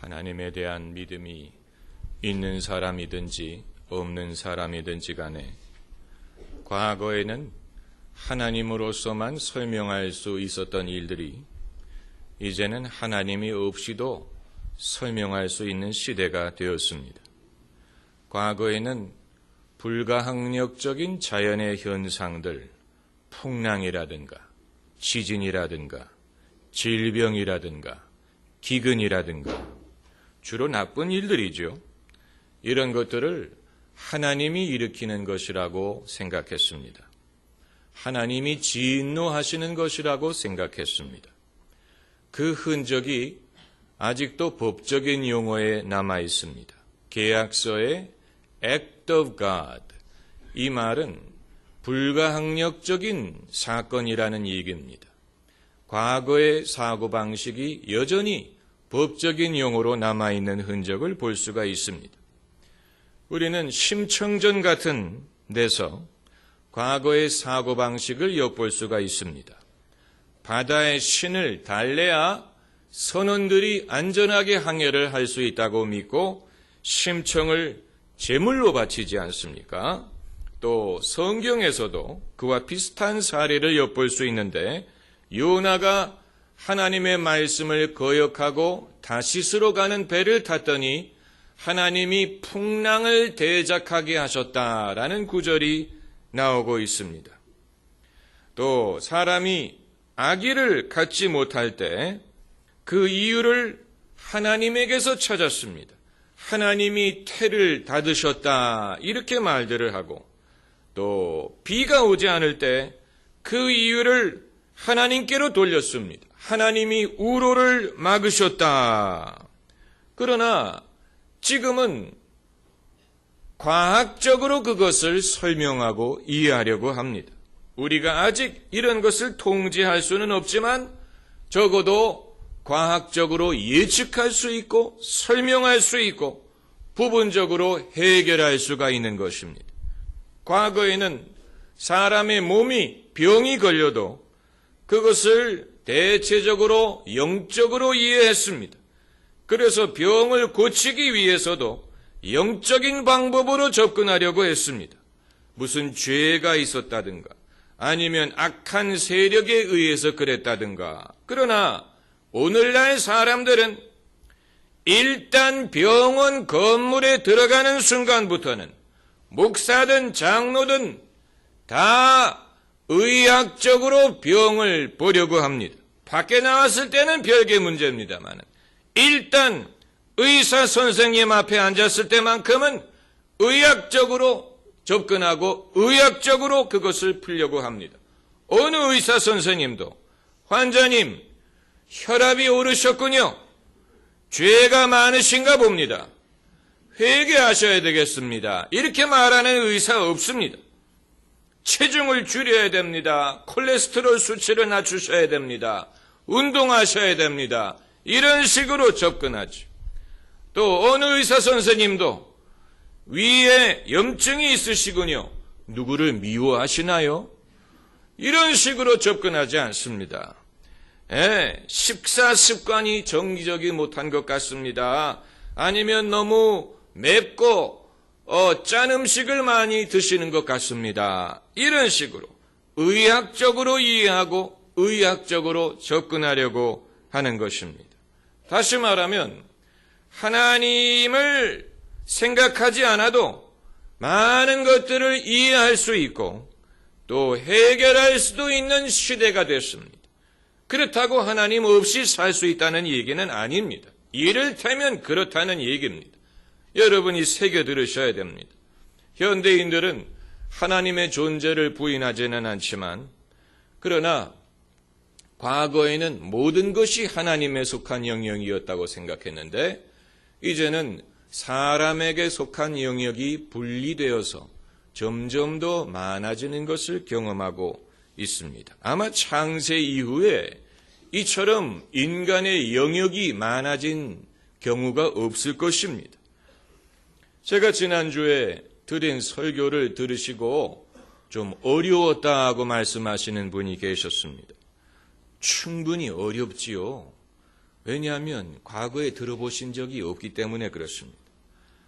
하나님에 대한 믿음이 있는 사람이든지 없는 사람이든지 간에 과거에는 하나님으로서만 설명할 수 있었던 일들이 이제는 하나님이 없이도 설명할 수 있는 시대가 되었습니다. 과거에는 불가항력적인 자연의 현상들, 풍랑이라든가 지진이라든가 질병이라든가 기근이라든가 주로 나쁜 일들이죠. 이런 것들을 하나님이 일으키는 것이라고 생각했습니다. 하나님이 진노하시는 것이라고 생각했습니다. 그 흔적이 아직도 법적인 용어에 남아 있습니다. 계약서의 Act of God, 이 말은 불가항력적인 사건이라는 얘기입니다. 과거의 사고방식이 여전히 법적인 용어로 남아있는 흔적을 볼 수가 있습니다. 우리는 심청전 같은 데서 과거의 사고방식을 엿볼 수가 있습니다. 바다의 신을 달래야 선원들이 안전하게 항해를 할 수 있다고 믿고 심청을 제물로 바치지 않습니까? 또 성경에서도 그와 비슷한 사례를 엿볼 수 있는데 요나가 하나님의 말씀을 거역하고 다시스로 가는 배를 탔더니 하나님이 풍랑을 대적하게 하셨다라는 구절이 나오고 있습니다. 또 사람이 아기를 갖지 못할 때 그 이유를 하나님에게서 찾았습니다. 하나님이 태를 닫으셨다 이렇게 말들을 하고 또 비가 오지 않을 때 그 이유를 하나님께로 돌렸습니다. 하나님이 우로를 막으셨다. 그러나 지금은 과학적으로 그것을 설명하고 이해하려고 합니다. 우리가 아직 이런 것을 통제할 수는 없지만 적어도 과학적으로 예측할 수 있고 설명할 수 있고 부분적으로 해결할 수가 있는 것입니다. 과거에는 사람의 몸이 병이 걸려도 그것을 대체적으로 영적으로 이해했습니다. 그래서 병을 고치기 위해서도 영적인 방법으로 접근하려고 했습니다. 무슨 죄가 있었다든가 아니면 악한 세력에 의해서 그랬다든가. 그러나 오늘날 사람들은 일단 병원 건물에 들어가는 순간부터는 목사든 장로든 다 의학적으로 병을 보려고 합니다. 밖에 나왔을 때는 별개 문제입니다만 일단 의사 선생님 앞에 앉았을 때만큼은 의학적으로 접근하고 의학적으로 그것을 풀려고 합니다. 어느 의사 선생님도 환자님 혈압이 오르셨군요. 죄가 많으신가 봅니다. 회개하셔야 되겠습니다. 이렇게 말하는 의사 없습니다. 체중을 줄여야 됩니다. 콜레스테롤 수치를 낮추셔야 됩니다. 운동하셔야 됩니다. 이런 식으로 접근하죠. 또 어느 의사 선생님도 위에 염증이 있으시군요. 누구를 미워하시나요? 이런 식으로 접근하지 않습니다. 식사 습관이 정기적이 못한 것 같습니다. 아니면 너무 맵고 짠 음식을 많이 드시는 것 같습니다. 이런 식으로 의학적으로 이해하고 의학적으로 접근하려고 하는 것입니다. 다시 말하면 하나님을 생각하지 않아도 많은 것들을 이해할 수 있고 또 해결할 수도 있는 시대가 됐습니다. 그렇다고 하나님 없이 살 수 있다는 얘기는 아닙니다. 이를테면 그렇다는 얘기입니다. 여러분이 새겨 들으셔야 됩니다. 현대인들은 하나님의 존재를 부인하지는 않지만 그러나 과거에는 모든 것이 하나님에 속한 영역이었다고 생각했는데 이제는 사람에게 속한 영역이 분리되어서 점점 더 많아지는 것을 경험하고 있습니다. 아마 창세 이후에 이처럼 인간의 영역이 많아진 경우가 없을 것입니다. 제가 지난주에 드린 설교를 들으시고 좀 어려웠다고 말씀하시는 분이 계셨습니다. 충분히 어렵지요. 왜냐하면 과거에 들어보신 적이 없기 때문에 그렇습니다.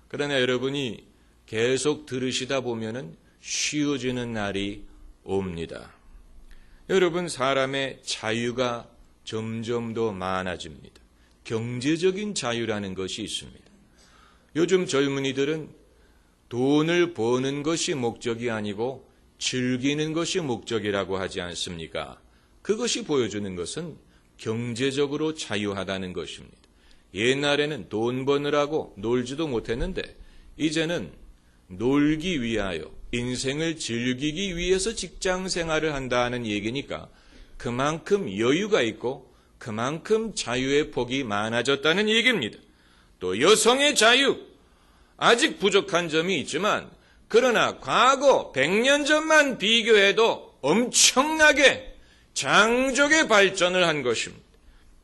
그러나 여러분이 계속 들으시다 보면은 쉬워지는 날이 옵니다. 여러분, 사람의 자유가 점점 더 많아집니다. 경제적인 자유라는 것이 있습니다. 요즘 젊은이들은 돈을 버는 것이 목적이 아니고 즐기는 것이 목적이라고 하지 않습니까? 그것이 보여주는 것은 경제적으로 자유하다는 것입니다. 옛날에는 돈 버느라고 놀지도 못했는데 이제는 놀기 위하여 인생을 즐기기 위해서 직장 생활을 한다는 얘기니까 그만큼 여유가 있고 그만큼 자유의 폭이 많아졌다는 얘기입니다. 또 여성의 자유, 아직 부족한 점이 있지만 그러나 과거 100년 전만 비교해도 엄청나게 장족의 발전을 한 것입니다.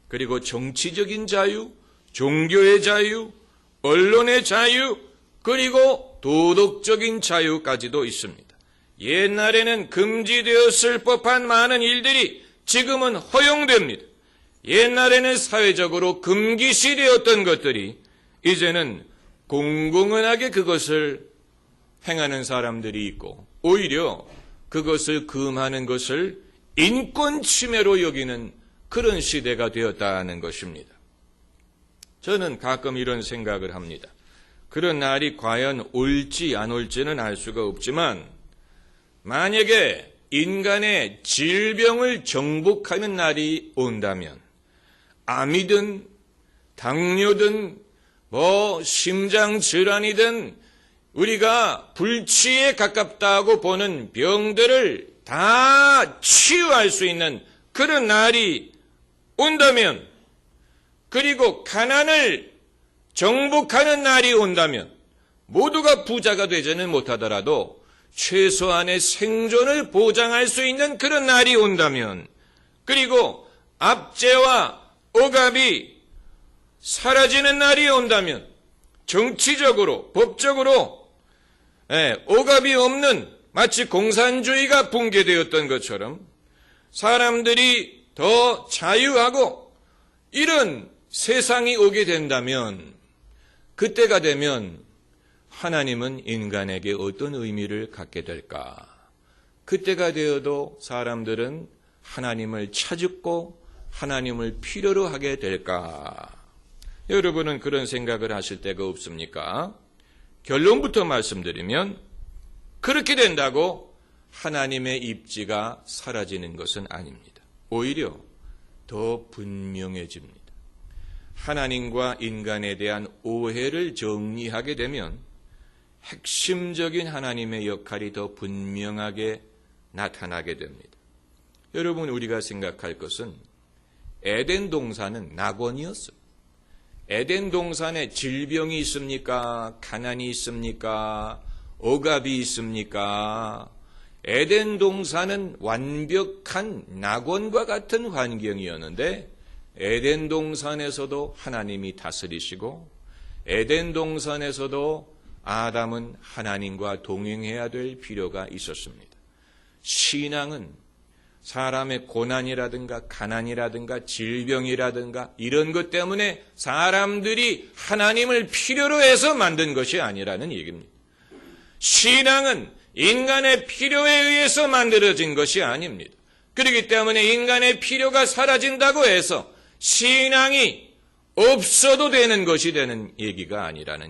그리고 정치적인 자유, 종교의 자유, 언론의 자유, 그리고 도덕적인 자유까지도 있습니다. 옛날에는 금지되었을 법한 많은 일들이 지금은 허용됩니다. 옛날에는 사회적으로 금기시되었던 것들이 이제는 공공연하게 그것을 행하는 사람들이 있고 오히려 그것을 금하는 것을 인권 침해로 여기는 그런 시대가 되었다는 것입니다. 저는 가끔 이런 생각을 합니다. 그런 날이 과연 올지 안 올지는 알 수가 없지만 만약에 인간의 질병을 정복하는 날이 온다면 암이든 당뇨든 심장질환이든 우리가 불치에 가깝다고 보는 병들을 다 치유할 수 있는 그런 날이 온다면, 그리고 가난을 정복하는 날이 온다면, 모두가 부자가 되지는 못하더라도 최소한의 생존을 보장할 수 있는 그런 날이 온다면, 그리고 압제와 억압이 사라지는 날이 온다면, 정치적으로, 법적으로 억압이 없는 마치 공산주의가 붕괴되었던 것처럼 사람들이 더 자유하고 이런 세상이 오게 된다면 그때가 되면 하나님은 인간에게 어떤 의미를 갖게 될까? 그때가 되어도 사람들은 하나님을 찾고 하나님을 필요로 하게 될까? 여러분은 그런 생각을 하실 때가 없습니까? 결론부터 말씀드리면 그렇게 된다고 하나님의 입지가 사라지는 것은 아닙니다. 오히려 더 분명해집니다. 하나님과 인간에 대한 오해를 정리하게 되면 핵심적인 하나님의 역할이 더 분명하게 나타나게 됩니다. 여러분, 우리가 생각할 것은 에덴 동산은 낙원이었어요. 에덴 동산에 질병이 있습니까? 가난이 있습니까? 억압이 있습니까? 에덴 동산은 완벽한 낙원과 같은 환경이었는데 에덴 동산에서도 하나님이 다스리시고 에덴 동산에서도 아담은 하나님과 동행해야 될 필요가 있었습니다. 신앙은 사람의 고난이라든가 가난이라든가 질병이라든가 이런 것 때문에 사람들이 하나님을 필요로 해서 만든 것이 아니라는 얘기입니다. 신앙은 인간의 필요에 의해서 만들어진 것이 아닙니다. 그렇기 때문에 인간의 필요가 사라진다고 해서 신앙이 없어도 되는 것이 되는 얘기가 아니라는